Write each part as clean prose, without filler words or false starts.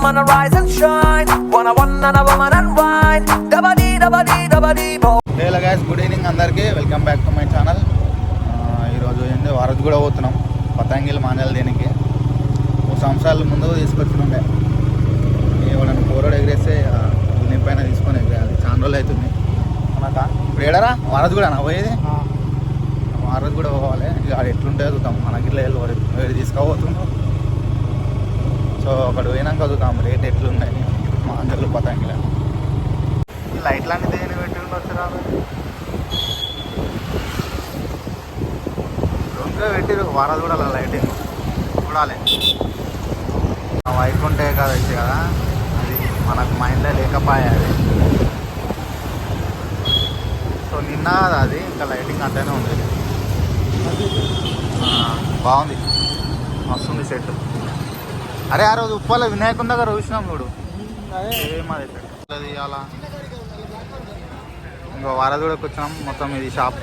wanna rise and shine. Wanna one and a woman and wine. Dabba-dee, bo. Hello guys, good evening అందరికీ. Welcome back to my channel. ఈరోజు ఏంది వారధి కూడా పోతున్నాం పతంగిలు మాంజాలు దేనికి 3 సంవత్సరాల ముందు తీసుకొచ్చినుండే. ఎవడన్నా పోరాడు ఎగిరేస్తే దీని పైన తీసుకొని ఎగిరేయాలి. చాలా రోజులు అవుతుంది మనక. ఇప్పుడు ఏడారా వారధి కూడా పోయేది, వారధి కూడా పోవాలి. ఇక అది ఎట్లుంటే చూద్దాం. మనకి ఇట్లా వేడి తీసుకోబోతున్నాం. సో అక్కడ పోయినాక చదువుతాం రేట్ ఎట్లున్నాయి మాంజాలు పతంగిలు. లైట్లు అన్నీ దేని పెట్టి వచ్చారా రొంగా పెట్టిరు. వారాలు కూడా అలా లైటింగ్ చూడాలి. వైకుంఠే కదా వచ్చి కదా, అది మనకు మైండ్లో లేకపోయా అది. సో నిన్న కదా అది, ఇంకా లైటింగ్ అంటేనే ఉంది. బాగుంది, వస్తుంది సెట్. అరే ఆ రోజు ఉప్పాల వినాయకుని దగ్గర చూసినాం చూడు, ఏమది అది అలా. ఇంకో వారాలు కూడా కూర్చున్నాం. మొత్తం ఇది షాప్.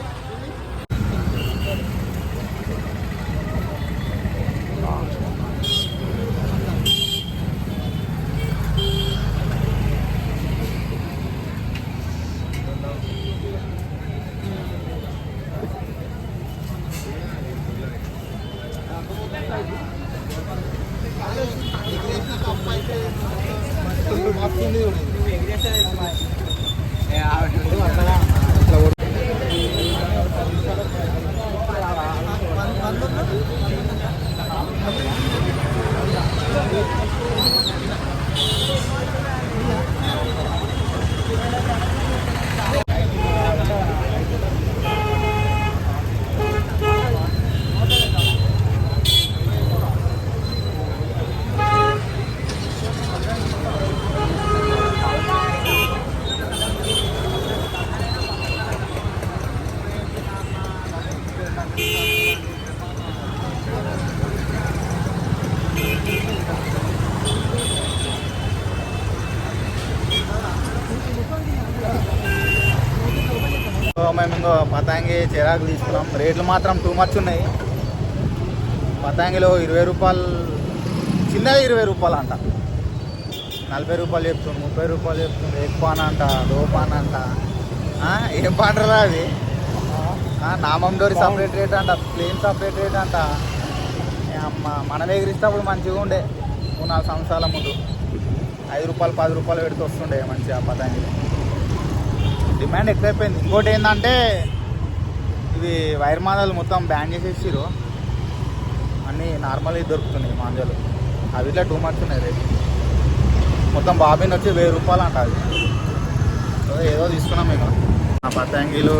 మేము ఇంకో పతంగి చిరాకు తీసుకున్నాం. రేట్లు మాత్రం టూ మచ్ ఉన్నాయి. పతంగిలో 20 రూపాయలు, చిన్నది 20 రూపాయలు అంట, 40 రూపాయలు చెప్తుంది, 30 రూపాయలు చెప్తుంది. ఎగ్ పాన్ అంట, దో పాన్ అంట. ఏం పాండ్రలా అది? నామండోరి సపరేట్ రేట్ అంట, ప్లేన్ సపరేట్ రేట్ అంట. అమ్మ మనం ఎగిరిస్తేప్పుడు మంచిగా ఉండే 3-4 సంవత్సరాల ముందు 5 రూపాయలు 10 రూపాయలు పెడితే వస్తుండే మంచిగా పతంగి. డిమాండ్ ఎక్కువైపోయింది. ఇంకోటి ఏంటంటే ఇవి వైర్ మాంజాలు మొత్తం బ్యాన్ చేసేసిరు. అన్నీ నార్మల్గా దొరుకుతున్నాయి మాంజాలు. అవి ఇట్లా టూ మచ్ ఉన్నాయి రేట్. మొత్తం బాబిన్ వచ్చి 1000 రూపాయలు అంట. అది ఏదో తీసుకున్నాం మేము. ఆ పతంగిలు